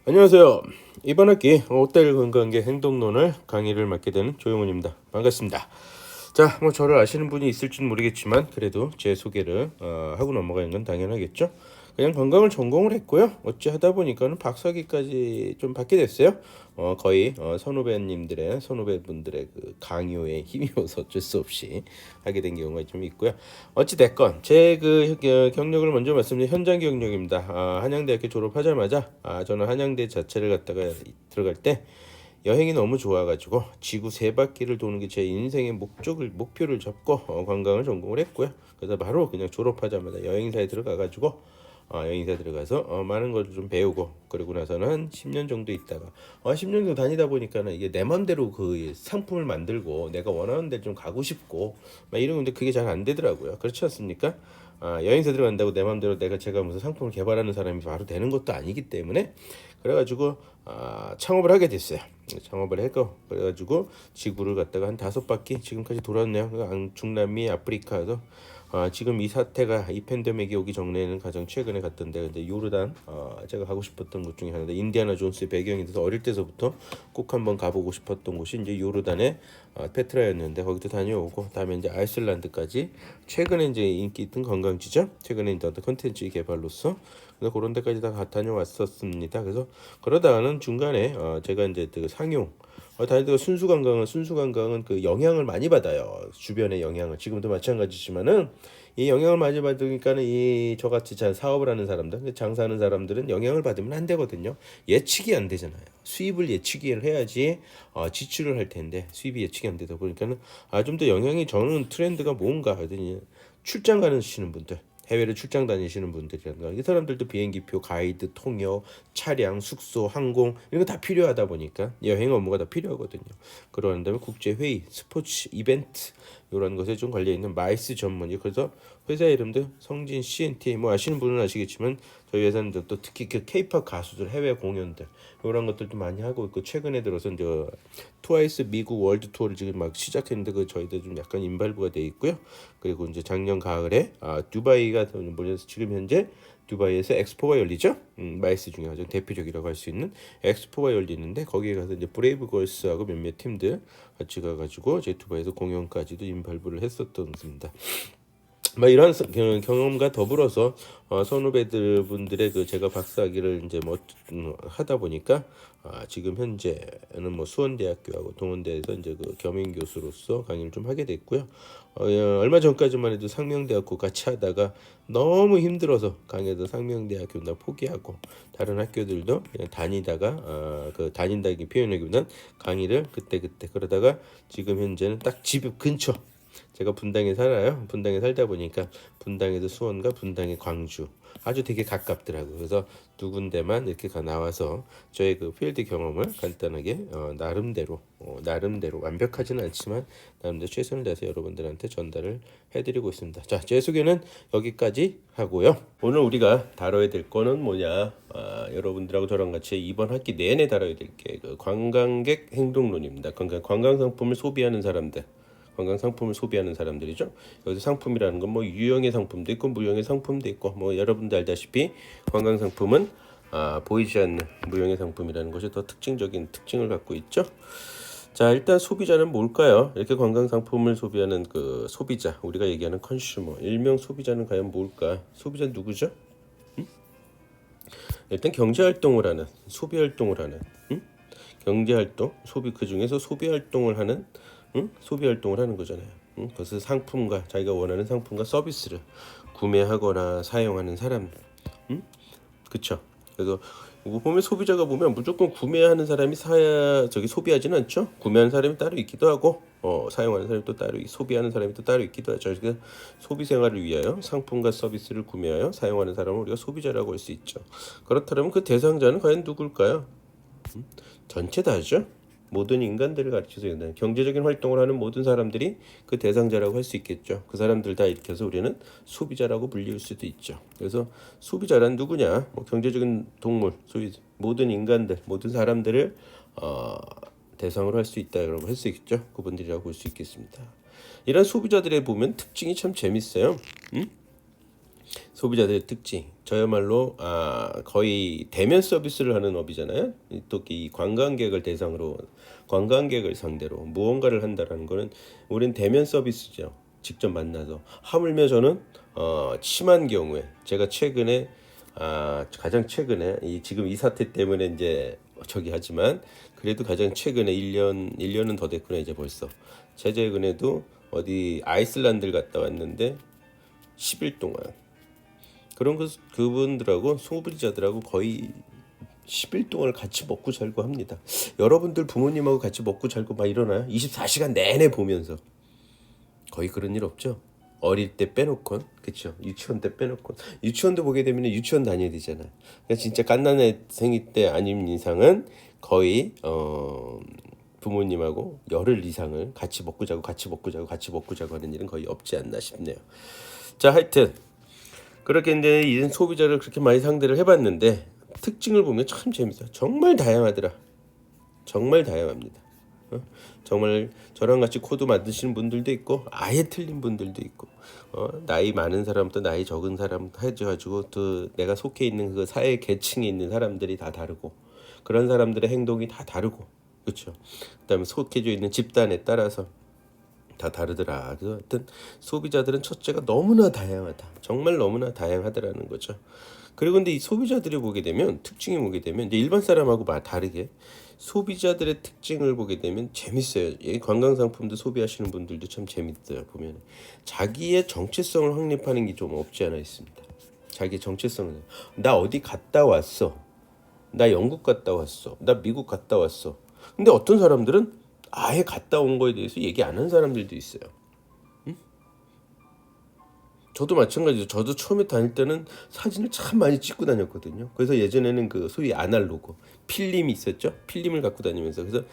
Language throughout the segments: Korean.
안녕하세요. 이번 학기 호텔 관광객 행동론을 강의를 맡게 되는 조용훈입니다. 반갑습니다. 자, 뭐 저를 아시는 분이 있을지는 모르겠지만 그래도 제 소개를 하고 넘어가는 건 당연하겠죠. 그냥 관광을 전공을 했고요. 어찌 하다 보니까는 박사학위까지 좀 받게 됐어요. 거의 선후배분들의 그 강요에 힘입어서 어쩔 수 없이 하게 된 경우가 좀 있고요. 어찌 됐건 제 그 경력을 먼저 말씀드리면 현장 경력입니다. 한양대학교 졸업하자마자 저는 한양대 자체를 갔다가 들어갈 때 여행이 너무 좋아가지고 지구 세 바퀴를 도는 게 제 인생의 목표를 잡고 관광을 전공을 했고요. 그래서 바로 그냥 졸업하자마자 여행사에 들어가가지고 여행사 들어가서 많은 걸 좀 배우고 그러고 나서는 한 10년 정도 있다가 10년 정도 다니다 보니까는 이게 내 맘대로 그 상품을 만들고 내가 원하는 데 좀 가고 싶고 막 이런 건데 그게 잘 안 되더라고요. 그렇지 않습니까? 여행사 들어간다고 내 맘대로 제가 무슨 상품을 개발하는 사람이 바로 되는 것도 아니기 때문에 그래가지고 창업을 하게 됐어요. 창업을 했고 그래가지고 지구를 갖다가 한 5바퀴 지금까지 돌았네요. 중남미 아프리카에서 지금 이 팬데믹이 오기 전에는 가장 최근에 갔던데 근데 요르단 제가 가고 싶었던 곳 중에 하나인데 인디아나 존스의 배경이 돼서 어릴 때서부터 꼭 한번 가보고 싶었던 곳이 이제 요르단의 페트라였는데 거기도 다녀오고 다음에 이제 아이슬란드까지 최근에 이제 인기 있던 관광지죠. 최근에 이제 어떤 컨텐츠 개발로서 그래서 그런 데까지 다 다녀왔었습니다. 그래서 그러다가는 중간에 제가 이제 그 상용 다니다가 순수 관광은 그 영향을 많이 받아요. 주변의 영향을 지금도 마찬가지지만은 이 영향을 많이 받으니까는 이 저같이 잘 사업을 하는 사람들, 장사하는 사람들은 영향을 받으면 안 되거든요. 예측이 안 되잖아요. 수입을 예측을 해야지 지출을 할 텐데 수입이 예측이 안 되다 보니까는 좀 더 영향이 저는 트렌드가 뭔가 하더니 출장 가시는 분들. 해외를 출장 다니시는 분들이란가 이 사람들도 비행기표, 가이드, 통역, 차량, 숙소, 항공 이런 거 다 필요하다 보니까 여행 업무가 다 필요하거든요. 그러는 다음에 국제 회의, 스포츠 이벤트 이런 것에 좀 걸려 있는 마이스 전문이 그래서 회사 이름도 성진 CNT 뭐 아시는 분은 아시겠지만 저희 회사는 또 특히 그 K-팝 가수들 해외 공연들 이런 것들도 많이 하고 있고 최근에 들어서 이제 트와이스 미국 월드 투어를 지금 막 시작했는데 그 저희도 좀 약간 인발부가 돼 있고요. 그리고 이제 작년 가을에 두바이가 뭐냐서 지금 현재 두바이에서 엑스포가 열리죠. 마이스 중에 가장 대표적이라고 할 수 있는 엑스포가 열리는데 거기에 가서 이제 브레이브 걸스하고 몇몇 팀들 같이 가가지고 제 두바이에서 공연까지도 인발부를 했었던 겁니다. 뭐 이런 경험과 더불어서 선후배들 분들의 그 제가 박사학위를 이제 뭐 하다 보니까 지금 현재는 뭐 수원대학교하고 동원대에서 이제 그 겸임 교수로서 강의를 좀 하게 됐고요. 얼마 전까지만 해도 상명대학교 같이 하다가 너무 힘들어서 강의도 상명대학교 나 포기하고 다른 학교들도 그냥 다니다가 그 다닌다기 표현하기보다는 강의를 그때 그러다가 지금 현재는 딱 집 근처 제가 분당에 살아요. 분당에 살다 보니까 분당에서 수원과 분당에 광주 아주 되게 가깝더라고요. 그래서 두 군데만 이렇게 나와서 저의 그 필드 경험을 간단하게 나름대로 완벽하지는 않지만 나름대로 최선을 다해서 여러분들한테 전달을 해드리고 있습니다. 자, 제 소개는 여기까지 하고요. 오늘 우리가 다뤄야 될 거는 뭐냐? 여러분들하고 저랑 같이 이번 학기 내내 다뤄야 될 게 그 관광객 행동론입니다. 관광 상품을 소비하는 사람들. 관광 상품을 소비하는 사람들이죠. 여기서 상품이라는 건 뭐 유형의 상품도 있고 무형의 상품도 있고 뭐 여러분들 알다시피 관광 상품은 보이지 않는 무형의 상품이라는 것이 더 특징적인 특징을 갖고 있죠. 자, 일단 소비자는 뭘까요? 이렇게 관광 상품을 소비하는 그 소비자, 우리가 얘기하는 컨슈머, 일명 소비자는 과연 뭘까? 소비자는 누구죠? 일단 경제 활동을 하는, 소비 활동을 하는, 경제 활동, 소비 그 중에서 소비 활동을 하는 소비 활동을 하는 거잖아요. 그래서 상품과 자기가 원하는 상품과 서비스를 구매하거나 사용하는 사람, 그쵸? 그래서 이거 보면 소비자가 보면 무조건 구매하는 사람이 소비하지는 않죠. 구매하는 사람이 따로 있기도 하고, 사용하는 사람이 또 따로, 소비하는 사람이 또 따로 있기도 하죠. 그래서 소비 생활을 위하여 상품과 서비스를 구매하여 사용하는 사람을 우리가 소비자라고 할 수 있죠. 그렇다면 그 대상자는 과연 누굴까요? 전체 다죠. 모든 인간들을 가르쳐서 경제적인 활동을 하는 모든 사람들이 그 대상자라고 할 수 있겠죠. 그 사람들 다 일으켜서 우리는 소비자라고 불릴 수도 있죠. 그래서 소비자란 누구냐? 뭐 경제적인 동물, 소위 모든 인간들, 모든 사람들을 대상으로 할 수 있다. 여러분 할 수 있겠죠. 그분들이라고 볼 수 있겠습니다. 이런 소비자들의 보면 특징이 참 재밌어요. 소비자들의 특징, 저야말로 거의 대면 서비스를 하는 업이잖아요. 특히 이 관광객을 대상으로, 관광객을 상대로 무언가를 한다라는 거는 우린 대면 서비스죠. 직접 만나서. 하물며 저는 심한 경우에 제가 최근에 가장 최근에 지금 이 사태 때문에 이제 저기 하지만 그래도 가장 최근에 1년은 더 됐구나 이제 벌써. 최근에도 어디 아이슬란드를 갔다 왔는데 10일 동안 그런 그분들하고 소비자들하고 거의 10일 동안을 같이 먹고 살고 합니다. 여러분들 부모님하고 같이 먹고 살고 막 이러나요? 24시간 내내 보면서. 거의 그런 일 없죠. 어릴 때 빼놓곤, 그렇죠. 유치원 때 빼놓곤, 유치원도 보게 되면 유치원 다녀야 되잖아요. 그러니까 진짜 갓난아기 때 아닌 이상은 거의 부모님하고 열흘 이상을 같이 먹고 자고 하는 일은 거의 없지 않나 싶네요. 자, 하여튼 그렇게 이제 이런 소비자를 그렇게 많이 상대를 해봤는데 특징을 보면 참 재밌어요. 정말 다양하더라. 정말 다양합니다. 정말 저랑 같이 코드 만드시는 분들도 있고 아예 틀린 분들도 있고 나이 많은 사람부터 나이 적은 사람 해가지고 또 내가 속해 있는 그 사회 계층에 있는 사람들이 다 다르고 그런 사람들의 행동이 다 다르고 그렇죠. 그다음에 속해져 있는 집단에 따라서 다 다르더라. 그래서 하여튼 소비자들은 첫째가 너무나 다양하다. 정말 너무나 다양하더라는 거죠. 그리고 근데 이 소비자들이 보게 되면 특징이 보게 되면 이제 일반 사람하고 다르게 소비자들의 특징을 보게 되면 재밌어요. 이 관광 상품도 소비하시는 분들도 참 재밌어요. 보면 자기의 정체성을 확립하는 게 좀 없지 않아 있습니다. 자기의 정체성을 나 어디 갔다 왔어. 나 영국 갔다 왔어. 나 미국 갔다 왔어. 근데 어떤 사람들은 아예 갔다 온 거에 대해서 얘기 안 한 사람들도 있어요. 저도 마찬가지죠. 저도 처음에 다닐 때는 사진을 참 많이 찍고 다녔거든요. 그래서 예전에는 그 소위 아날로그 필름이 있었죠. 필름을 갖고 다니면서 그래서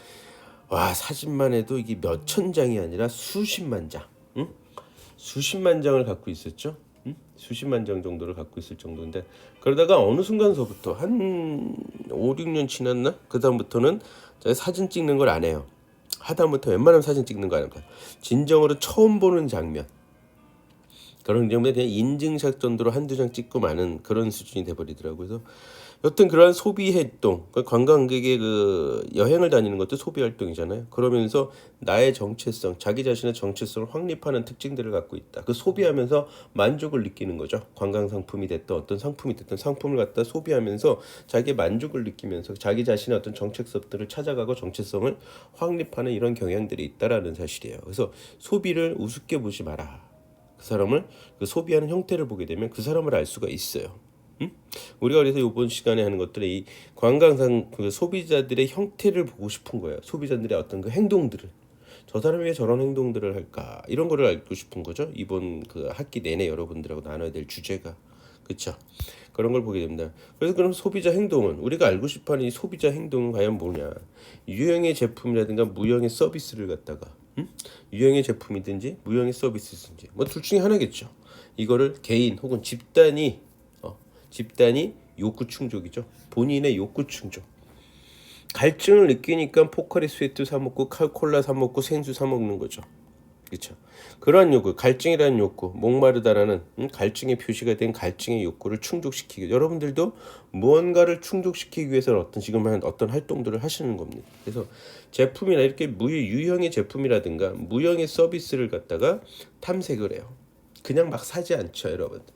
와 사진만 해도 이게 몇천 장이 아니라 수십만 장, 수십만 장을 갖고 있었죠. 수십만 장 정도를 갖고 있을 정도인데 그러다가 어느 순간서부터 한 5, 6년 지났나? 그 다음부터는 사진 찍는 걸 안 해요. 하다못해 웬만하면 사진 찍는 거 아닙니까? 진정으로 처음 보는 장면 그런 경우에 그냥 인증샷 정도로 한두 장 찍고 마는 그런 수준이 돼버리더라고요. 그래서 여튼 그러한 소비 활동, 관광객의 그 여행을 다니는 것도 소비 활동이잖아요. 그러면서 나의 정체성, 자기 자신의 정체성을 확립하는 특징들을 갖고 있다. 그 소비하면서 만족을 느끼는 거죠. 관광 상품이 됐든 어떤 상품이 됐든 상품을 갖다 소비하면서 자기의 만족을 느끼면서 자기 자신의 어떤 정체성들을 찾아가고 정체성을 확립하는 이런 경향들이 있다라는 사실이에요. 그래서 소비를 우습게 보지 마라. 그 사람을 그 소비하는 형태를 보게 되면 그 사람을 알 수가 있어요. 우리가 그래서 이번 시간에 하는 것들이 이 관광상 그 소비자들의 형태를 보고 싶은 거예요. 소비자들의 어떤 그 행동들을 저 사람이 왜 저런 행동들을 할까 이런 거를 알고 싶은 거죠. 이번 그 학기 내내 여러분들하고 나눠야 될 주제가 그렇죠. 그런 걸 보게 됩니다. 그래서 그럼 소비자 행동은 우리가 알고 싶어하는 이 소비자 행동은 과연 뭐냐? 유형의 제품이라든가 무형의 서비스를 갖다가 유형의 제품이든지 무형의 서비스든지 뭐 둘 중에 하나겠죠. 이거를 개인 혹은 집단이 욕구 충족이죠. 본인의 욕구 충족. 갈증을 느끼니까 포카리 스웨트 사 먹고 콜라 사 먹고 생수 사 먹는 거죠. 그렇죠. 그러한 욕구, 갈증이라는 욕구, 목마르다라는 갈증의 표시가 된 갈증의 욕구를 충족시키기. 여러분들도 무언가를 충족시키기 위해서는 어떤 활동들을 하시는 겁니다. 그래서 제품이나 이렇게 유형의 제품이라든가 무형의 서비스를 갖다가 탐색을 해요. 그냥 막 사지 않죠, 여러분들.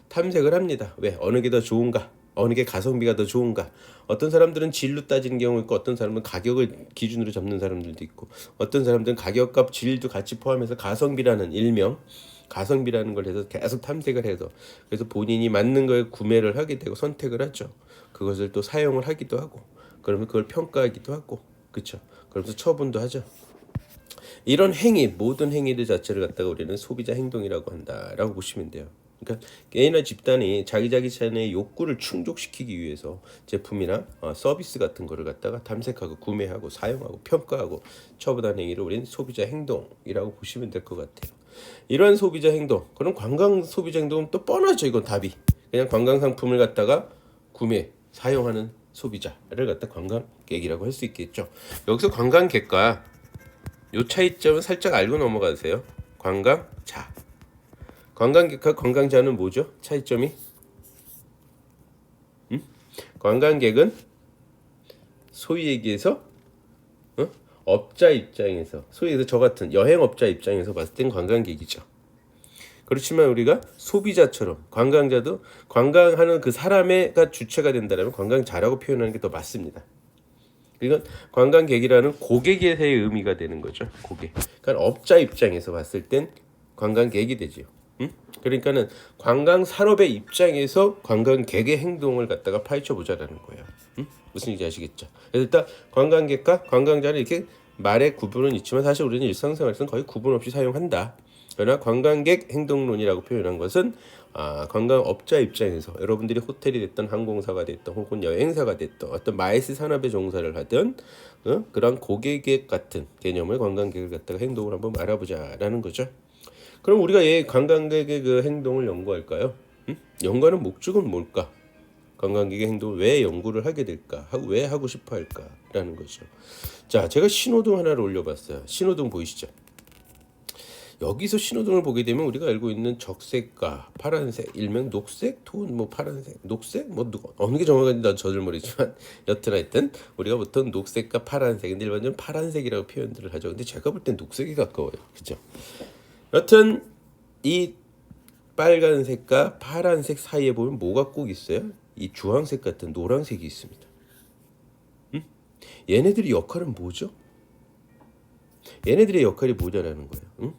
탐색을 합니다. 왜? 어느 게 더 좋은가? 어느 게 가성비가 더 좋은가? 어떤 사람들은 질로 따지는 경우 있고 어떤 사람은 가격을 기준으로 잡는 사람들도 있고 어떤 사람들은 가격과 질도 같이 포함해서 가성비라는 일명 가성비라는 걸 해서 계속 탐색을 해서 그래서 본인이 맞는 거에 구매를 하게 되고 선택을 하죠. 그것을 또 사용을 하기도 하고 그러면 그걸 평가하기도 하고 그렇죠. 그러면서 처분도 하죠. 이런 행위 모든 행위들 자체를 갖다가 우리는 소비자 행동이라고 한다라고 보시면 돼요. 그러니까 개인이나 집단이 자기 자신의 욕구를 충족시키기 위해서 제품이나 서비스 같은 거를 갖다가 탐색하고 구매하고 사용하고 평가하고 처분하는 행위를 우리는 소비자 행동이라고 보시면 될 것 같아요. 이러한 소비자 행동, 그럼 관광 소비자 행동은 또 뻔하죠. 이건 답이 그냥 관광 상품을 갖다가 구매, 사용하는 소비자를 갖다 관광객이라고 할 수 있겠죠. 여기서 관광객과 요 차이점은 살짝 알고 넘어가세요. 관광자. 관광객과 관광자는 뭐죠? 차이점이? 관광객은 소위 얘기해서 업자 입장에서, 소위 해서 저 같은 여행업자 입장에서 봤을 땐 관광객이죠. 그렇지만 우리가 소비자처럼 관광자도 관광하는 그 사람의가 주체가 된다면 관광자라고 표현하는 게 더 맞습니다. 이건 관광객이라는 고객에서의 의미가 되는 거죠. 고객. 그러니까 업자 입장에서 봤을 땐 관광객이 되죠. 그러니까는 관광 산업의 입장에서 관광객의 행동을 갖다가 파헤쳐 보자라는 거예요. 무슨 얘기인지 아시겠죠? 그래서 일단 관광객과 관광자는 이렇게 말의 구분은 있지만 사실 우리는 일상생활에서는 거의 구분 없이 사용한다. 그러나 관광객 행동론이라고 표현한 것은 관광업자 입장에서 여러분들이 호텔이 됐던 항공사가 됐던 혹은 여행사가 됐던 어떤 마이스 산업에 종사를 하던 그런 고객 같은 개념을 관광객을 갖다가 행동을 한번 알아보자라는 거죠. 그럼 우리가 관광객의 그 행동을 연구할까요? 연구하는 목적은 뭘까? 관광객의 행동을 왜 연구를 하게 될까? 왜 하고 싶어 할까라는 거죠. 자, 제가 신호등 하나를 올려봤어요. 신호등 보이시죠? 여기서 신호등을 보게 되면 우리가 알고 있는 적색과 파란색, 일명 녹색, 톤, 뭐 파란색, 녹색, 뭐 누가 어느 게 정확한지 난 저들 모르지만 여튼 하여튼 우리가 보통 녹색과 파란색, 근데 일반적으로 파란색이라고 표현들을 하죠. 근데 제가 볼 땐 녹색이 가까워요, 그죠? 여튼 이 빨간색과 파란색 사이에 보면 뭐가 꼭 있어요? 이 주황색 같은 노란색이 있습니다. 얘네들의 역할은 뭐죠? 얘네들의 역할이 뭐냐라는 거예요.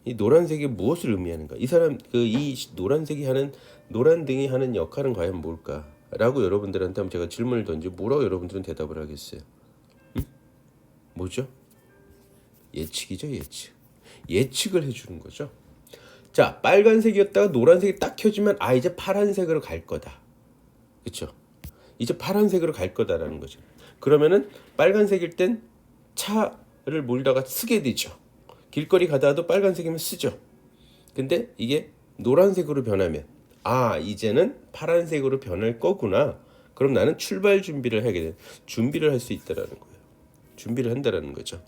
이 노란색이 무엇을 의미하는가? 이 노란색이 하는 노란등이 하는 역할은 과연 뭘까? 라고 여러분들한테 한번 제가 질문을 던지고 뭐라고 여러분들은 대답을 하겠어요? 뭐죠? 예측이죠, 예측. 예측을 해주는 거죠. 자, 빨간색이었다가 노란색이 딱 켜지면 이제 파란색으로 갈 거다. 그렇죠? 이제 파란색으로 갈 거다라는 거죠. 그러면은 빨간색일 땐 차를 몰다가 쓰게 되죠. 길거리 가다가도 빨간색이면 쓰죠. 근데 이게 노란색으로 변하면 이제는 파란색으로 변할 거구나. 그럼 나는 출발 준비를 하게 돼. 준비를 할 수 있다라는 거예요. 준비를 한다라는 거죠.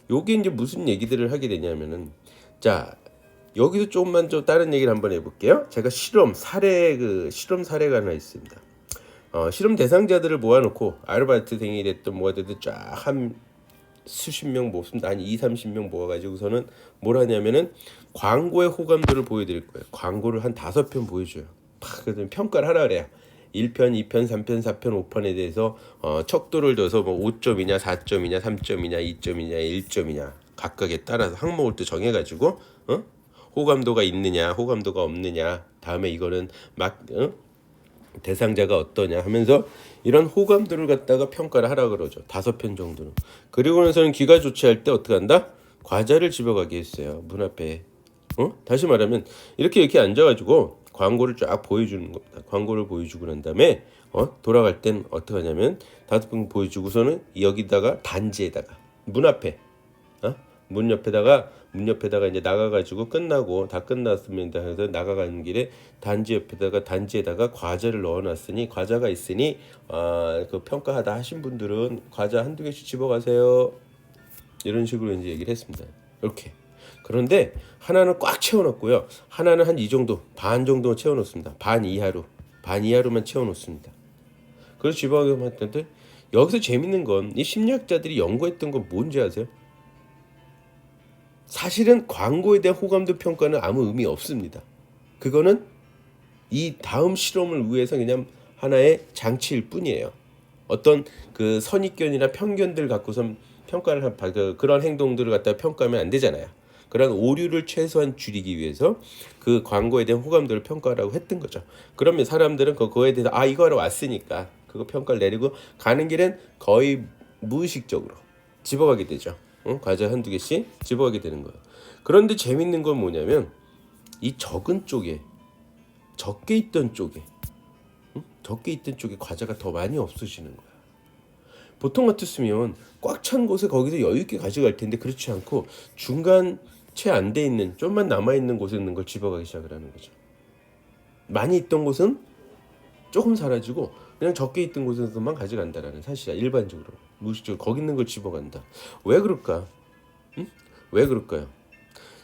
요게 이제 무슨 얘기들을 하게 되냐면은 자, 여기서 조금만 좀 다른 얘기를 한번 해볼게요. 제가 실험 사례가 하나 있습니다. 실험 대상자들을 모아놓고 아르바이트생이 됐든 뭐가 됐든 쫙 한 수십 명 모습니다. 한 2-30명 모아가지고서는 뭘 하냐면은 광고의 호감도를 보여드릴 거예요. 광고를 한 5편 보여줘요. 그래서 평가를 하라 그래요. 1편, 2편, 3편, 4편, 5편에 대해서 척도를 둬서 뭐 5점이냐, 4점이냐, 3점이냐, 2점이냐, 1점이냐 각각에 따라서 항목을 또 정해가지고 호감도가 있느냐, 호감도가 없느냐, 다음에 이거는 대상자가 어떠냐 하면서 이런 호감도를 갖다가 평가를 하라 그러죠. 5편 정도는. 그리고 나서는 기가 조치할 때 어떻게 한다? 과자를 집어가게 했어요. 문 앞에. 다시 말하면 이렇게 앉아가지고 광고를 쫙 보여주는 겁니다. 광고를 보여주고 난 다음에 돌아갈 땐 어떻게 하냐면 5편 보여주고서는 여기다가 단지에다가 문 앞에 문 옆에다가 이제 나가가지고 끝나고 다 끝났습니다 해서 나가가는 길에 단지에다가 과자를 넣어놨으니 과자가 있으니 그 평가하다 하신 분들은 과자 한두 개씩 집어가세요. 이런 식으로 이제 얘기를 했습니다. 이렇게. 그런데 하나는 꽉 채워놓고요. 하나는 한 이 정도, 반 정도 채워놓습니다. 반 이하로만 채워놓습니다. 그래서 집어가기만 했는데 여기서 재밌는 건 이 심리학자들이 연구했던 건 뭔지 아세요? 사실은 광고에 대한 호감도 평가는 아무 의미 없습니다. 그거는 이 다음 실험을 위해서 그냥 하나의 장치일 뿐이에요. 어떤 그 선입견이나 편견들 갖고선 평가를 그런 행동들을 갖다가 평가하면 안 되잖아요. 그런 오류를 최소한 줄이기 위해서 그 광고에 대한 호감도를 평가하라고 했던 거죠. 그러면 사람들은 그거에 대해서 이거 하러 왔으니까 그거 평가를 내리고 가는 길엔 거의 무의식적으로 집어가게 되죠. 과자 한두 개씩 집어가게 되는 거예요. 그런데 재밌는 건 뭐냐면 이 적게 있던 쪽에 과자가 더 많이 없어지는 거야. 보통 같았으면 꽉 찬 곳에 거기서 여유 있게 가져갈 텐데 그렇지 않고 중간 채 안 돼 있는 좀만 남아 있는 곳에 있는 걸 집어가기 시작을 하는 거죠. 많이 있던 곳은 조금 사라지고 그냥 적게 있던 곳에서만 가져간다라는 사실이야. 일반적으로 무의식적으로 거기 있는 걸 집어간다. 왜 그럴까? 왜 그럴까요?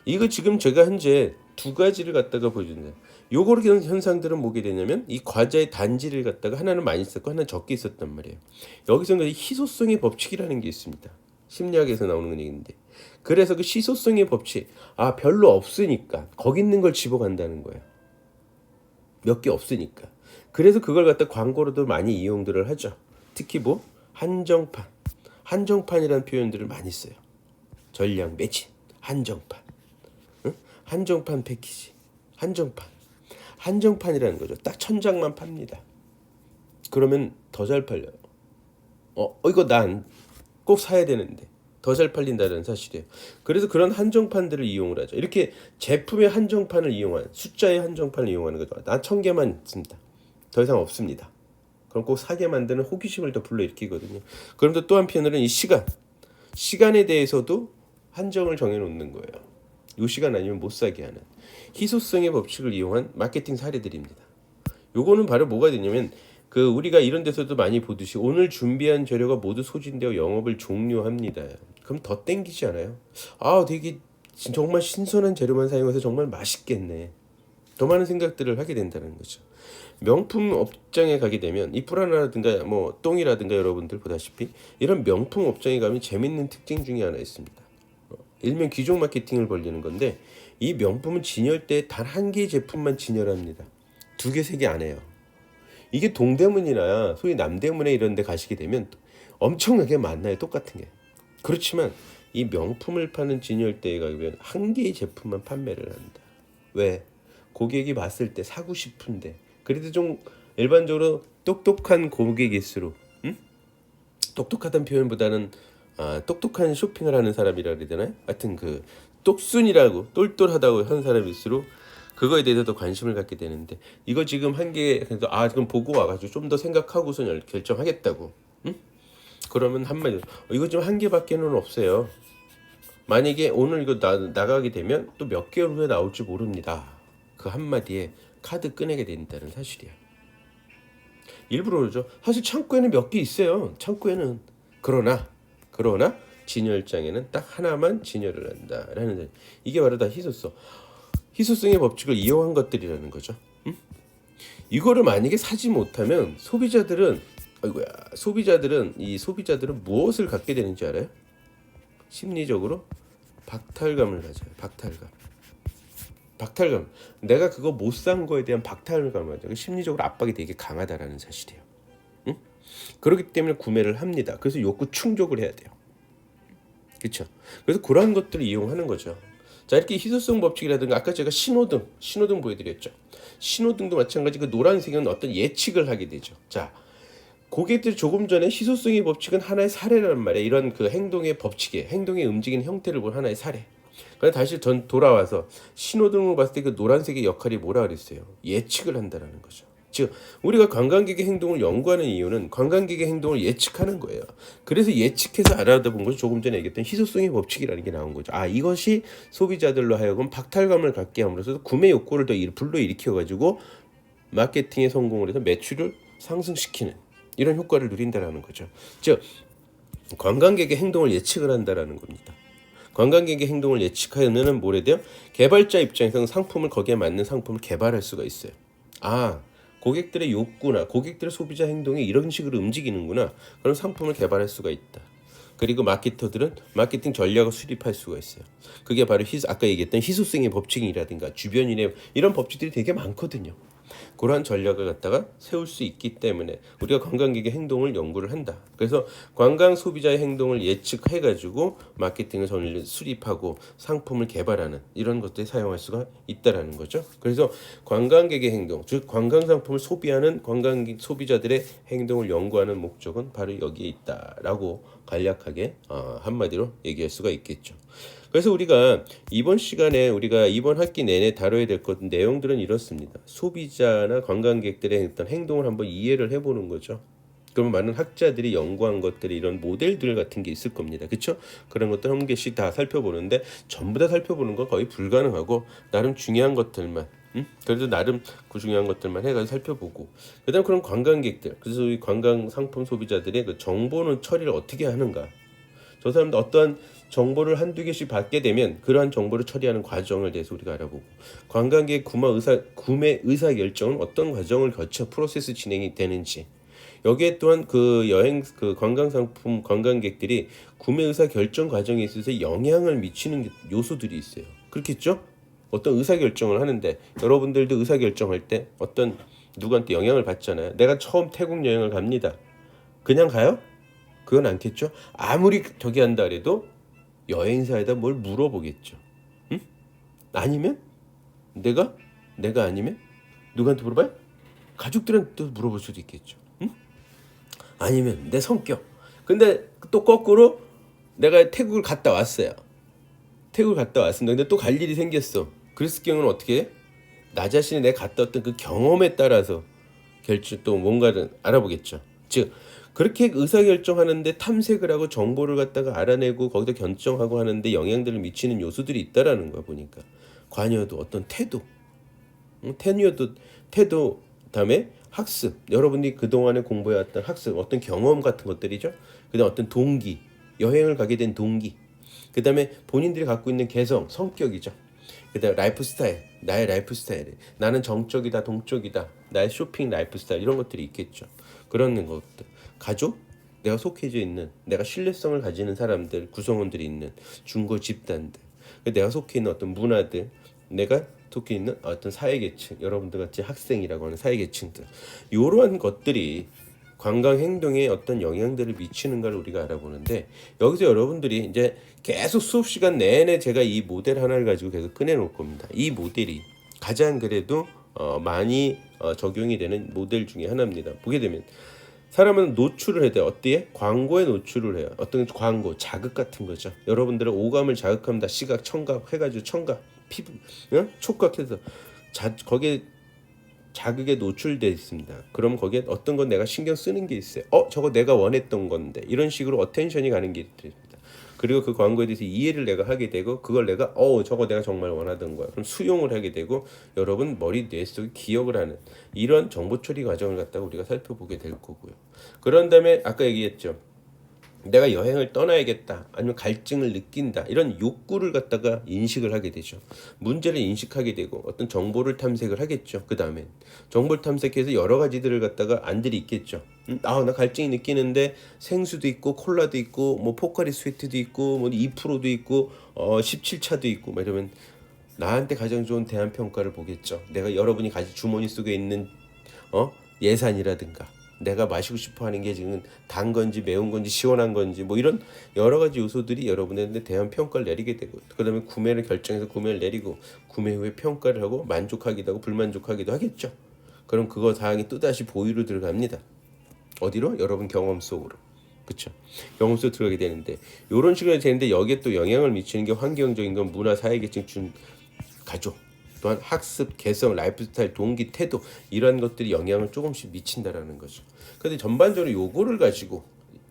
이거 지금 제가 현재 두 가지를 갖다가 보여준다. 요거 이런 현상들은 뭐게 되냐면 이 과자의 단지를 갖다가 하나는 많이 있었고 하나는 적게 있었단 말이에요. 여기서 희소성의 법칙이라는 게 있습니다. 심리학에서 나오는 얘기인데, 그래서 그 희소성의 법칙, 별로 없으니까 거기 있는 걸 집어간다는 거예요. 몇 개 없으니까. 그래서 그걸 갖다 광고로도 많이 이용들을 하죠. 특히 뭐 한정판이라는 표현들을 많이 써요. 전량 매진, 한정판, 응? 한정판 패키지, 한정판이라는 거죠. 딱 1000장만 팝니다. 그러면 더 잘 팔려요. 이거 난 꼭 사야 되는데 더 잘 팔린다는 사실이에요. 그래서 그런 한정판들을 이용을 하죠. 이렇게 제품의 한정판을 이용한, 숫자의 한정판을 이용하는 거죠. 난 1000개만 있습니다. 더 이상 없습니다. 그럼 꼭 사게 만드는 호기심을 더 불러일으키거든요. 그런데 또 한편으로는 이 시간에 대해서도 한정을 정해놓는 거예요. 이 시간 아니면 못 사게 하는 희소성의 법칙을 이용한 마케팅 사례들입니다. 요거는 바로 뭐가 되냐면 우리가 이런 데서도 많이 보듯이 오늘 준비한 재료가 모두 소진되어 영업을 종료합니다. 그럼 더 땡기지 않아요? 되게 정말 신선한 재료만 사용해서 정말 맛있겠네. 더 많은 생각들을 하게 된다는 거죠. 명품 업장에 가게 되면 이 프라나라든가 뭐 똥이라든가 여러분들 보다시피 이런 명품 업장에 가면 재밌는 특징 중에 하나 있습니다. 일명 귀족 마케팅을 벌리는 건데, 이 명품은 진열대에 단 한 개의 제품만 진열합니다. 2개, 3개 안 해요. 이게 동대문이나 소위 남대문에 이런 데 가시게 되면 엄청나게 많나요, 똑같은 게. 그렇지만 이 명품을 파는 진열대에 가면 한 개의 제품만 판매를 한다. 왜? 고객이 봤을 때 사고 싶은데, 그래도 좀 일반적으로 똑똑한 고객일수록, 똑똑하다는 표현보다는 똑똑한 쇼핑을 하는 사람이라 그래야 되나요? 하여튼 똑순이라고 똘똘하다고 하는 사람일수록 그거에 대해서 더 관심을 갖게 되는데, 이거 지금 한 개, 그래서 지금 보고 와가지고 좀 더 생각하고서 결정하겠다고. 그러면 한마디로 이거 지금 한 개밖에는 없어요. 만약에 오늘 이거 나가게 되면 또 몇 개월 후에 나올지 모릅니다. 그 한마디에 카드 꺼내게 된다는 사실이야. 일부러 그러죠. 사실 창고에는 몇 개 있어요. 창고에는. 그러나 진열장에는 딱 하나만 진열을 한다라는, 이게 바로 다 희소성의 법칙을 이용한 것들이라는 거죠. 이거를 만약에 사지 못하면 소비자들은 무엇을 갖게 되는지 알아요? 심리적으로 박탈감을 가져요. 박탈감. 내가 그거 못 산 거에 대한 박탈감을 가져요. 심리적으로 압박이 되게 강하다라는 사실이에요. 그렇기 때문에 구매를 합니다. 그래서 욕구 충족을 해야 돼요. 그렇죠? 그래서 그러한 것들을 이용하는 거죠. 자, 이렇게 희소성 법칙이라든가 아까 제가 신호등 보여드렸죠. 신호등도 마찬가지. 노란색은 어떤 예측을 하게 되죠. 자, 고객들이 조금 전에 희소성의 법칙은 하나의 사례란 말이에요. 이런 행동의 법칙에, 행동의 움직이는 형태를 본 하나의 사례. 그럼 다시 돌아와서 신호등을 봤을 때 노란색의 역할이 뭐라 그랬어요? 예측을 한다는 거죠. 즉 우리가 관광객의 행동을 연구하는 이유는 관광객의 행동을 예측하는 거예요. 그래서 예측해서 알아본 것이 조금 전에 얘기했던 희소성의 법칙이라는 게 나온 거죠. 이것이 소비자들로 하여금 박탈감을 갖게 함으로써 구매 욕구를 더 불러일으켜가지고 마케팅에 성공을 해서 매출을 상승시키는 이런 효과를 누린다라는 거죠. 즉 관광객의 행동을 예측을 한다라는 겁니다. 관광객의 행동을 예측하면은 뭐래 돼요? 개발자 입장에서는 상품을 거기에 맞는 상품을 개발할 수가 있어요. 고객들의 욕구나 고객들의 소비자 행동이 이런 식으로 움직이는구나. 그런 상품을 개발할 수가 있다. 그리고 마케터들은 마케팅 전략을 수립할 수가 있어요. 그게 바로 아까 얘기했던 희소성의 법칙이라든가 주변인의 이런 법칙들이 되게 많거든요. 그러한 전략을 갖다가 세울 수 있기 때문에 우리가 관광객의 행동을 연구를 한다. 그래서 관광 소비자의 행동을 예측해가지고 마케팅을 수립하고 상품을 개발하는 이런 것들에 사용할 수가 있다라는 거죠. 그래서 관광객의 행동, 즉 관광 상품을 소비하는 관광객 소비자들의 행동을 연구하는 목적은 바로 여기에 있다라고 간략하게 한마디로 얘기할 수가 있겠죠. 그래서 우리가 이번 시간에 우리가 이번 학기 내내 다뤄야 될 것 내용들은 이렇습니다. 소비자나 관광객들의 어떤 행동을 한번 이해를 해보는 거죠. 그러면 많은 학자들이 연구한 것들이 이런 모델들 같은 게 있을 겁니다. 그렇죠? 그런 것들 한 개씩 다 살펴보는데 전부 다 살펴보는 건 거의 불가능하고 나름 중요한 것들만 그래도 나름 그 중요한 것들만 해가지고 살펴보고 그다음 그런 관광객들 그래서 이 관광 상품 소비자들의 그 정보는 처리를 어떻게 하는가 저 사람도 어떠한 정보를 한두 개씩 받게 되면 그러한 정보를 처리하는 과정을 대해서 우리가 알아보고, 관광객 구매 의사 결정은 어떤 과정을 거쳐 프로세스 진행이 되는지, 여기에 또한 그 여행 그 관광 상품 관광객들이 구매 의사 결정 과정에 있어서 영향을 미치는 요소들이 있어요. 그렇겠죠? 어떤 의사 결정을 하는데 여러분들도 의사 결정할 때 어떤 누구한테 영향을 받잖아요. 내가 처음 태국 여행을 갑니다. 그냥 가요? 그건 않겠죠. 아무리 저기 한다 그래도 여행사에다 뭘 물어보겠죠. 응? 아니면 내가 아니면 누구한테 물어봐요? 가족들한테 물어볼 수도 있겠죠. 응? 아니면 내 성격. 근데 또 거꾸로 내가 태국을 갔다 왔어요. 태국을 갔다 왔습니다. 근데 또 갈 일이 생겼어. 그랬을 경우는 어떻게 해? 나 자신이 내가 갔다 왔던 그 경험에 따라서 결정 또 뭔가를 알아보겠죠. 즉 그렇게 의사결정하는데 탐색을 하고 정보를 갖다가 알아내고 거기다 결정하고 하는데 영향들을 미치는 요소들이 있다라는 거야. 보니까 관여도 어떤 태도, 태도, 다음에 학습, 여러분이 그동안에 공부해왔던 학습, 어떤 경험 같은 것들이죠. 그다음 어떤 동기, 여행을 가게 된 동기, 그 다음에 본인들이 갖고 있는 개성, 성격이죠. 그 다음에 라이프 스타일, 나의 라이프 스타일, 나는 정적이다 동적이다, 나의 쇼핑 라이프 스타일, 이런 것들이 있겠죠. 그런 것들, 가족, 내가 속해져 있는, 내가 신뢰성을 가지는 사람들, 구성원들이 있는 중고 집단들, 내가 속해 있는 어떤 문화들, 내가 속해 있는 어떤 사회계층, 여러분들 같이 학생이라고 하는 사회계층들, 이러한 것들이 관광 행동에 어떤 영향들을 미치는가를 우리가 알아보는데, 여기서 여러분들이 이제 계속 수업 시간 내내 제가 이 모델 하나를 가지고 계속 꺼내놓을 겁니다. 이 모델이 가장 그래도 많이 적용이 되는 모델 중에 하나입니다. 보게 되면 사람은 노출을 해야 돼요. 어디에? 광고에 노출을 해요. 어떤 광고, 자극 같은 거죠. 여러분들의 오감을 자극합니다. 시각, 청각 해가지고 청각, 피부, 촉각해서 거기에 자극에 노출돼 있습니다. 그럼 거기에 어떤 건 내가 신경 쓰는 게 있어요. 저거 내가 원했던 건데, 이런 식으로 어텐션이 가는 게 있습니다. 그리고 그 광고에 대해서 이해를 내가 하게 되고, 그걸 내가 저거 내가 정말 원하던 거야. 그럼 수용을 하게 되고, 여러분 머리 뇌 속에 기억을 하는 이런 정보 처리 과정을 갖다가 우리가 살펴보게 될 거고요. 그런 다음에 아까 얘기했죠. 내가 여행을 떠나야겠다, 아니면 갈증을 느낀다, 이런 욕구를 갖다가 인식을 하게 되죠. 문제를 인식하게 되고 어떤 정보를 탐색을 하겠죠. 그 다음에 정보를 탐색해서 여러 가지들을 갖다가 안들이 있겠죠. 나 갈증이 느끼는데 생수도 있고 콜라도 있고 뭐 포카리 스웨트도 있고 뭐 2%도 있고 17차도 있고 막 이러면 나한테 가장 좋은 대안 평가를 보겠죠. 내가 여러분이 가진 주머니 속에 있는 예산이라든가, 내가 마시고 싶어 하는 게 지금 단 건지 매운 건지 시원한 건지 뭐 이런 여러 가지 요소들이 여러분한테 대한 평가를 내리게 되고, 그다음에 구매를 결정해서 구매를 내리고 구매 후에 평가를 하고 만족하기도 하고 불만족하기도 하겠죠. 그럼 그거 사항이 또다시 보유로 들어갑니다. 어디로? 여러분 경험 속으로. 그렇죠. 경험 속으로 들어가게 되는데, 이런 식으로 되는데 여기에 또 영향을 미치는 게 환경적인 건 문화, 사회계층, 가족, 또한 학습, 개성, 라이프 스타일, 동기, 태도, 이런 것들이 영향을 조금씩 미친다라는 거죠. 근데 전반적으로 요거를 가지고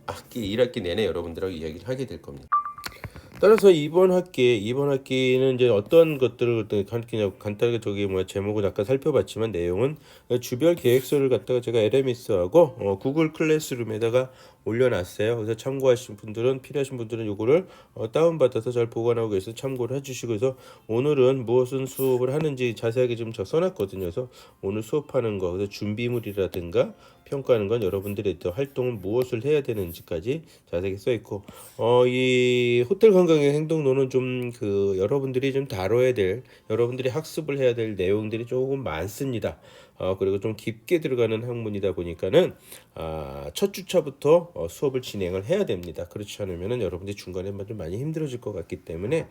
1학기 내내 여러분들하고 이야기를 하게 될 겁니다. 따라서 이번 학기는 이제 어떤 것들을 간단하게 제목을 잠깐 살펴봤지만, 내용은 주별 계획서를 갖다가 제가 LMS하고 구글 클래스룸에다가 올려놨어요. 그래서 참고하신 분들은, 필요하신 분들은 요거를 다운받아서 잘 보관하고 계셔서 참고를 해주시고, 그래서 오늘은 무엇은 수업을 하는지 자세하게 좀 써놨거든요. 그래서 오늘 수업하는 거, 그래서 준비물이라든가 평가하는 건 여러분들의 또 활동을 무엇을 해야 되는지까지 자세하게 써있고, 이 호텔 관광의 행동론은 좀 여러분들이 좀 다뤄야 될, 여러분들이 학습을 해야 될 내용들이 조금 많습니다. 그리고 좀 깊게 들어가는 학문이다 보니까는 첫 주차부터 수업을 진행을 해야 됩니다. 그렇지 않으면은 여러분들이 중간에 좀 많이 힘들어질 것 같기 때문에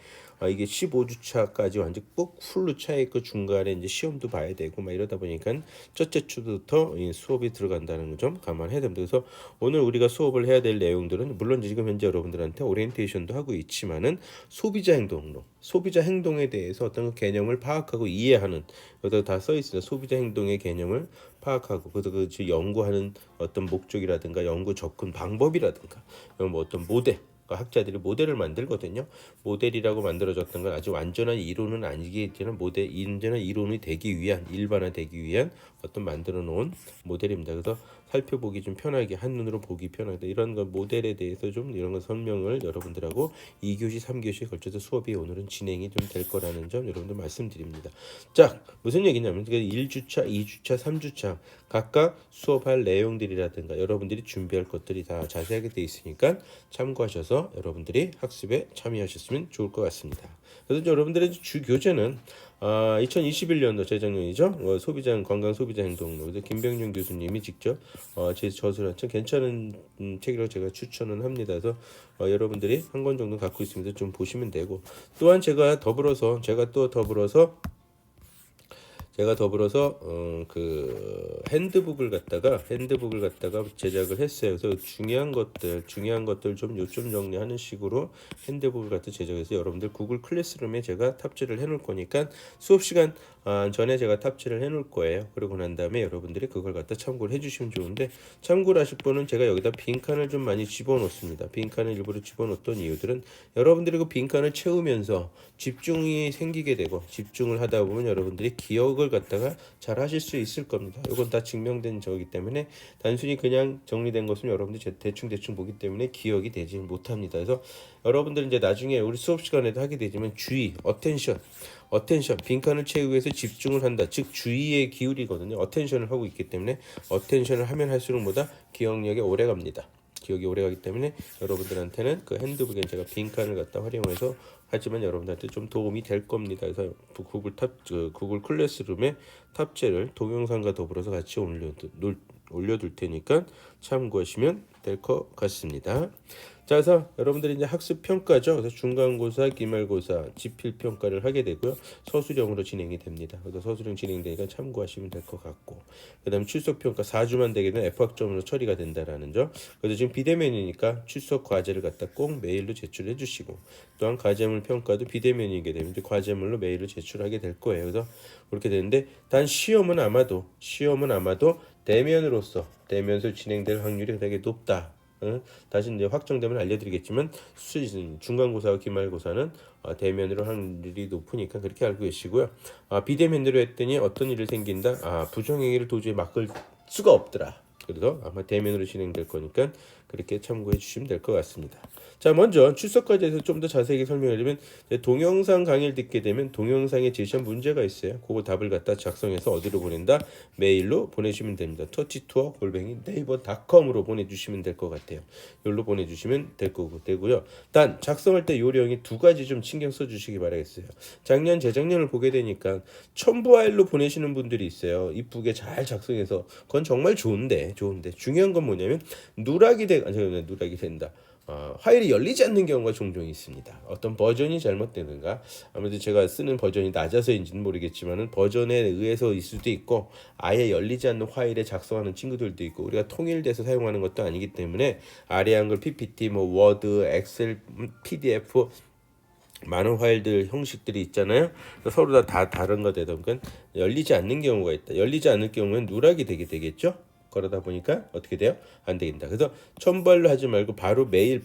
이게 15주차까지 완전 꼭 풀로 차 있고 중간에 이제 시험도 봐야 되고 막 이러다 보니까 첫째 주부터 수업이 들어간다는 점 감안해야 됩니다. 그래서 오늘 우리가 수업을 해야 될 내용들은 물론 지금 현재 여러분들한테 오리엔테이션도 하고 있지만은 소비자 행동론, 소비자 행동에 대해서 어떤 개념을 파악하고 이해하는, 여기다 다 써 있어요. 소비자 행동의 개념을 파악하고, 그래서 그 연구하는 어떤 목적이라든가 연구 접근 방법이라든가, 뭐 어떤 모델, 학자들이 모델을 만들거든요. 모델이라고 만들어졌던 건 아주 완전한 이론은 아니겠지만 완전한 이론이 되기 위한, 일반화되기 위한 어떤 만들어 놓은 모델입니다. 그래서 살펴보기 좀 편하게 한눈으로 보기 편하다 이런 거 모델에 대해서 좀 이런 거 설명을 여러분들하고 2교시 3교시에 걸쳐서 수업이 오늘은 진행이 좀 될 거라는 점 여러분들 말씀드립니다. 자, 무슨 얘기냐면 1주차, 2주차, 3주차 각각 수업할 내용들이라든가 여러분들이 준비할 것들이 다 자세하게 돼 있으니까 참고하셔서 여러분들이 학습에 참여하셨으면 좋을 것 같습니다. 그래서 여러분들의 주 교재는 2021년도 재작년이죠. 소비자 건강 소비자 행동론. 그래서 김병준 교수님이 직접 제 저서를 참 괜찮은 책이라고 제가 추천을 합니다. 그래서 여러분들이 한 권 정도 갖고 있으면 좀 보시면 되고 또한 제가 더불어서 그 핸드북을 갖다가 제작을 했어요. 그래서 중요한 것들 좀 요점 정리하는 식으로 핸드북을 갖다 제작해서 여러분들 구글 클래스룸에 제가 탑재를 해놓을 거니까 수업 시간 전에 제가 탑재를 해놓을 거예요. 그러고 난 다음에 여러분들이 그걸 갖다 참고를 해주시면 좋은데 참고를 하실 분은 제가 여기다 빈칸을 좀 많이 집어넣습니다. 빈칸을 일부러 집어넣었던 이유들은 여러분들이 그 빈칸을 채우면서 집중이 생기게 되고 집중을 하다 보면 여러분들이 기억을 갖다가 잘 하실 수 있을 겁니다. 이건 다 증명된 저기 때문에 단순히 그냥 정리된 것은 여러분들이 대충 보기 때문에 기억이 되지 못합니다. 그래서 여러분들 이제 나중에 우리 수업 시간에도 하게 되지만 주의, 어텐션 빈칸을 채우기 위해서 집중을 한다. 즉 주의의 기울이거든요. 어텐션을 하고 있기 때문에 어텐션을 하면 할수록 뭐다 기억력이 오래 갑니다. 기억이 오래 가기 때문에 여러분들한테는 그 핸드북에 제가 빈칸을 갖다 활용해서 하지만 여러분들한테 좀 도움이 될 겁니다. 그래서 구글 클래스룸에 탑재를 동영상과 더불어서 같이 올려둘 테니까 참고하시면 될 것 같습니다. 자, 그래서 여러분들이 이제 학습 평가죠. 그래서 중간고사, 기말고사, 지필 평가를 하게 되고요. 서술형으로 진행이 됩니다. 그래서 서술형 진행되니까 참고하시면 될 것 같고, 그다음에 출석 평가 4주만 되게 되면 F학점으로 처리가 된다라는 점. 그래서 지금 비대면이니까 출석 과제를 갖다 꼭 메일로 제출해 주시고, 또한 과제물 평가도 비대면이게 되면 이제 과제물로 메일로 제출하게 될 거예요. 그래서 그렇게 되는데 단 시험은 아마도 대면으로 진행될 확률이 되게 높다. 다시 이제 확정되면 알려드리겠지만 중간고사와 기말고사는 대면으로 할 일이 높으니까 그렇게 알고 계시고요. 비대면으로 했더니 어떤 일이 생긴다. 부정행위를 도저히 막을 수가 없더라. 그래서 아마 대면으로 진행될 거니까 그렇게 참고해 주시면 될 것 같습니다. 자, 먼저 출석과제에 대해서 좀 더 자세하게 설명하려면 동영상 강의를 듣게 되면 동영상에 제시한 문제가 있어요. 그거 답을 갖다 작성해서 어디로 보낸다? 메일로 보내주시면 됩니다. 터치투어@naver.com으로 보내주시면 될 것 같아요. 여기로 보내주시면 되고요. 단 작성할 때 요령이 두 가지 좀 신경 써주시기 바라겠어요. 작년 재작년을 보게 되니까 첨부 파일로 보내시는 분들이 있어요. 이쁘게 잘 작성해서 그건 정말 좋은데 중요한 건 뭐냐면 누락이 된다. 파일이 열리지 않는 경우가 종종 있습니다. 어떤 버전이 잘못되는가, 아무래도 제가 쓰는 버전이 낮아서인지는 모르겠지만은 버전에 의해서일 수도 있고 아예 열리지 않는 파일에 작성하는 친구들도 있고 우리가 통일돼서 사용하는 것도 아니기 때문에 아래 한글 PPT, 워드, 엑셀, PDF 많은 파일들 형식들이 있잖아요. 서로 다 다른 거 되다 보니까 열리지 않는 경우가 있다. 열리지 않을 경우는 누락이 되겠죠. 그러다 보니까 어떻게 돼요? 안 되겠다. 그래서 첨부로 하지 말고 바로 메일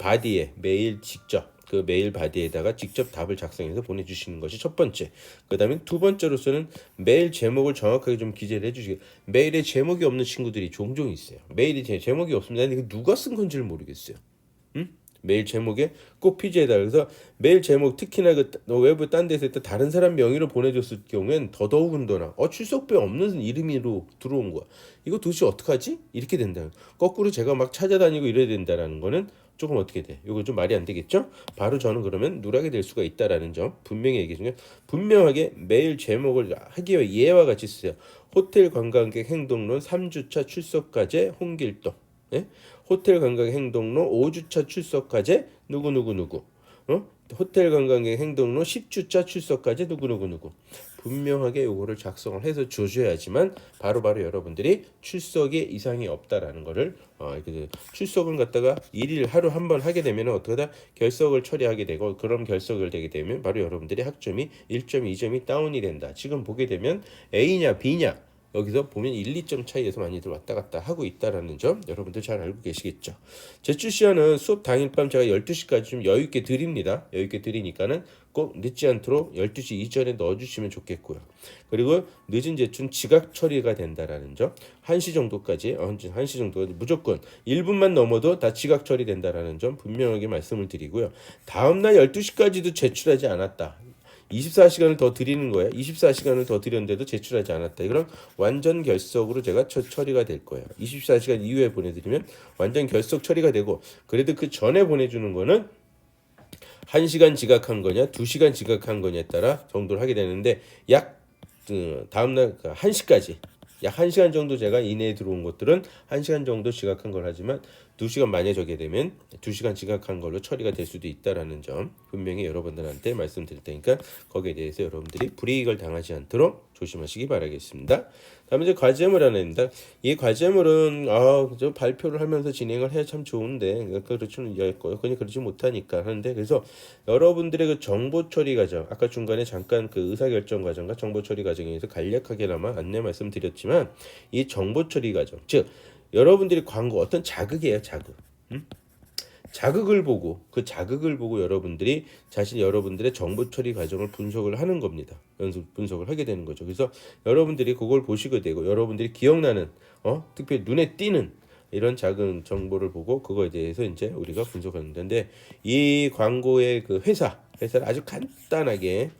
바디에다가 직접 답을 작성해서 보내주시는 것이 첫 번째. 그 다음에 두 번째로서는 메일 제목을 정확하게 좀 기재를 해주시고, 메일에 제목이 없는 친구들이 종종 있어요. 메일이 제목이 없습니다. 근데 누가 쓴 건지를 모르겠어요. 메일 제목에 꼭 피지에다. 그래서 메일 제목 특히나 그 외부 딴 데서 다른 사람 명의로 보내줬을 경우엔 더더욱은더나 출석부에 없는 이름으로 들어온 거야. 이거 도대체 어떡하지? 이렇게 된다. 거꾸로 제가 막 찾아다니고 이래야 된다라는 거는 조금 어떻게 돼? 이거 좀 말이 안 되겠죠? 바로 저는 그러면 누락이 될 수가 있다라는 점 분명히 얘기해 주면 분명하게 메일 제목을 하기 위해 예와 같이 쓰세요. 호텔 관광객 행동론 3주차 출석과제 홍길동. 예? 호텔 관광객 행동론 5주차 출석과제 누구누구누구. 호텔 관광객 행동론 10주차 출석과제 누구누구누구. 분명하게 요거를 작성을 해서 줘줘야지만 바로바로 여러분들이 출석에 이상이 없다라는 거를 출석을 갖다가 일일 하루 한 번 하게 되면 어떻게다 결석을 처리하게 되고, 그럼 결석을 되게 되면 바로 여러분들이 학점이 1점, 2점이 다운이 된다. 지금 보게 되면 A냐 B냐 여기서 보면 1, 2점 차이에서 많이들 왔다 갔다 하고 있다라는 점 여러분들 잘 알고 계시겠죠. 제출 시간은 수업 당일 밤 제가 12시까지 좀 여유 있게 드립니다. 여유 있게 드리니까는 꼭 늦지 않도록 12시 이전에 넣어주시면 좋겠고요. 그리고 늦은 제출은 지각 처리가 된다라는 점. 1시 정도까지 1시 정도까지 무조건 1분만 넘어도 다 지각 처리된다라는 점 분명하게 말씀을 드리고요. 다음날 12시까지도 제출하지 않았다. 24시간을 더 드리는 거예요. 24시간을 더 드렸는데도 제출하지 않았다. 이런 완전 결석으로 제가 처리가 될 거예요. 24시간 이후에 보내드리면 완전 결석 처리가 되고, 그래도 그 전에 보내주는 거는 1시간 지각한 거냐 2시간 지각한 거냐에 따라 정도를 하게 되는데, 약 다음날 1시까지 약 1시간 정도 제가 이내에 들어온 것들은 1시간 정도 지각한 걸 하지만 2시간 만약에 저게 되면 2시간 지각한 걸로 처리가 될 수도 있다라는 점 분명히 여러분들한테 말씀드릴 테니까 거기에 대해서 여러분들이 불이익을 당하지 않도록 조심하시기 바라겠습니다. 다음에 이제 과제물 하나 입니다. 이 과제물은 저 발표를 하면서 진행을 해야 참 좋은데 그냥 그러지 못하니까 하는데, 그래서 여러분들의 그 정보 처리 과정, 아까 중간에 잠깐 그 의사결정 과정과 정보 처리 과정에 대해서 간략하게나마 안내 말씀드렸지만, 이 정보 처리 과정, 즉 여러분들이 광고 어떤 자극이에요, 자극. 자극을 보고 그 자극을 보고 여러분들이 여러분들의 정보 처리 과정을 분석을 하는 겁니다. 연습 분석을 하게 되는 거죠. 그래서 여러분들이 그걸 보시게 되고, 여러분들이 기억나는 특별히 눈에 띄는 이런 작은 정보를 보고 그거에 대해서 이제 우리가 분석하는 건데, 이 광고의 그 회사를 아주 간단하게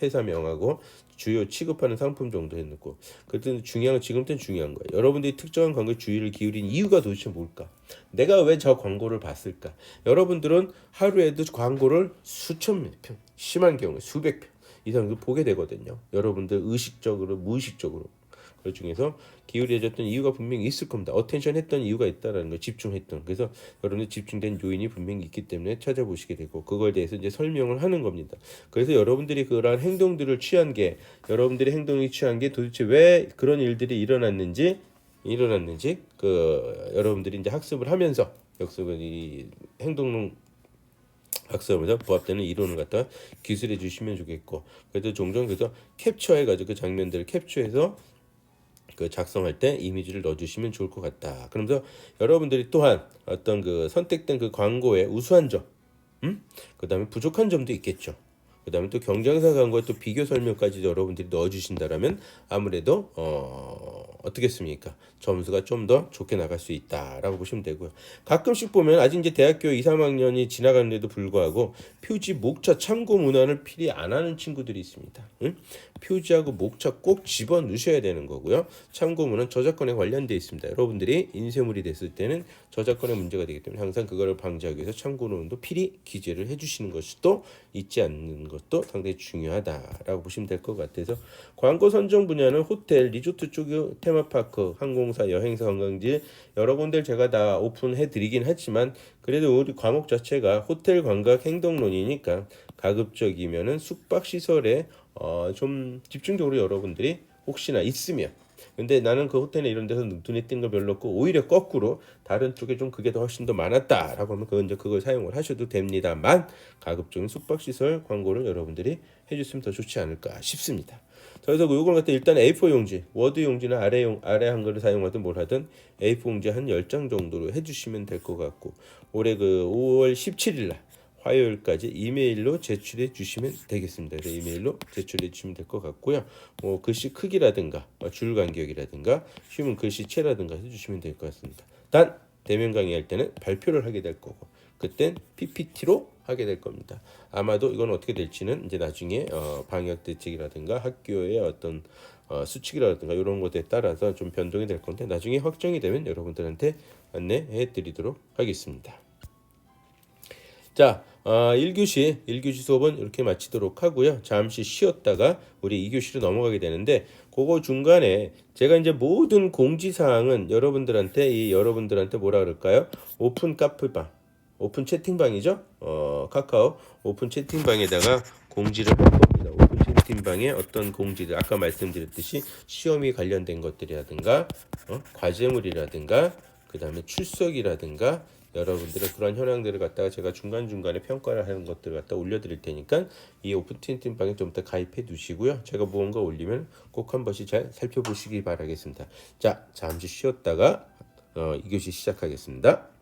회사명하고 주요 취급하는 상품 정도 해놓고, 그때 지금부터는 중요한 거예요. 여러분들이 특정한 광고에 주의를 기울인 이유가 도대체 뭘까? 내가 왜 저 광고를 봤을까? 여러분들은 하루에도 광고를 수천 편, 심한 경우에 수백 편 이상도 보게 되거든요. 여러분들 의식적으로 무의식적으로. 그 중에서 기울여졌던 이유가 분명히 있을 겁니다. 어텐션 했던 이유가 있다라는 거, 집중했던. 그래서 여러분들 집중된 요인이 분명히 있기 때문에 찾아보시게 되고, 그거에 대해서 이제 설명을 하는 겁니다. 그래서 여러분들이 그러한 행동들을 취한 게, 여러분들의 행동이 취한 게 도대체 왜 그런 일들이 일어났는지 여러분들이 이제 학습을 하면서 이 행동론 학습하면서 부합되는 이론을 갖다 기술해 주시면 좋겠고, 그래도 종종 그래서 캡처해가지고 그 장면들을 캡처해서 그 작성할 때 이미지를 넣어주시면 좋을 것 같다. 그러면서 여러분들이 또한 어떤 그 선택된 그 광고의 우수한 점, 그다음에 부족한 점도 있겠죠. 그다음에 또 경쟁사 광고에 또 비교 설명까지 여러분들이 넣어주신다라면 아무래도 어떻겠습니까? 점수가 좀 더 좋게 나갈 수 있다라고 보시면 되고요. 가끔씩 보면 아직 이제 대학교 2, 3학년이 지나가는데도 불구하고 표지, 목차, 참고 문헌을 필히 안 하는 친구들이 있습니다. 표지하고 목차 꼭 집어 넣으셔야 되는 거고요. 참고문은 저작권에 관련되어 있습니다. 여러분들이 인쇄물이 됐을 때는 저작권의 문제가 되기 때문에 항상 그거를 방지하기 위해서 참고문도 필히 기재를 해주시는 것이 또 잊지 않는 것도 상당히 중요하다라고 보시면 될 것 같아서, 광고 선정 분야는 호텔, 리조트 쪽 테마파크, 항공사, 여행사, 관광지 여러 군데를 제가 다 오픈해 드리긴 하지만, 그래도 우리 과목 자체가 호텔 관광 행동론이니까 가급적이면은 숙박 시설에 좀 집중적으로 여러분들이 혹시나 있으면, 근데 나는 그 호텔에 이런 데서 눈에 띈 거 별로 없고 오히려 거꾸로 다른 쪽에 좀 그게 더 훨씬 더 많았다라고 하면 그걸 사용을 하셔도 됩니다만, 가급적인 숙박시설 광고를 여러분들이 해주시면 더 좋지 않을까 싶습니다. 그래서 이걸 갖다 일단 A4 용지, 워드 용지나 아래 한글을 사용하든 뭘 하든 A4 용지 한 10장 정도로 해주시면 될 것 같고, 올해 그 5월 17일 날 화요일까지 이메일로 제출해 주시면 되겠습니다. 그래서 이메일로 제출해 주시면 될 것 같고요. 글씨 크기라든가 줄 간격이라든가 쉬운 글씨체라든가 해주시면 될 것 같습니다. 단 대면 강의할 때는 발표를 하게 될 거고, 그땐 PPT로 하게 될 겁니다. 아마도 이건 어떻게 될지는 이제 나중에 방역 대책이라든가 학교의 어떤 수칙이라든가 이런 것에 따라서 좀 변동이 될 건데, 나중에 확정이 되면 여러분들한테 안내해 드리도록 하겠습니다. 자, 1교시 수업은 이렇게 마치도록 하고요. 잠시 쉬었다가 우리 2교시로 넘어가게 되는데, 그거 중간에 제가 이제 모든 공지사항은 여러분들한테 뭐라 그럴까요? 오픈 카페방, 오픈 채팅방이죠. 카카오 오픈 채팅방에다가 공지를 할 겁니다. 오픈 채팅방에 어떤 공지들, 아까 말씀드렸듯이 시험이 관련된 것들이라든가 과제물이라든가 그 다음에 출석이라든가 여러분들의 그런 현황들을 갖다가 제가 중간중간에 평가를 하는 것들을 갖다 올려드릴 테니까 이 오픈 채팅방에 좀 더 가입해 두시고요. 제가 무언가 올리면 꼭 한 번씩 잘 살펴보시기 바라겠습니다. 자, 잠시 쉬었다가 2교시 시작하겠습니다.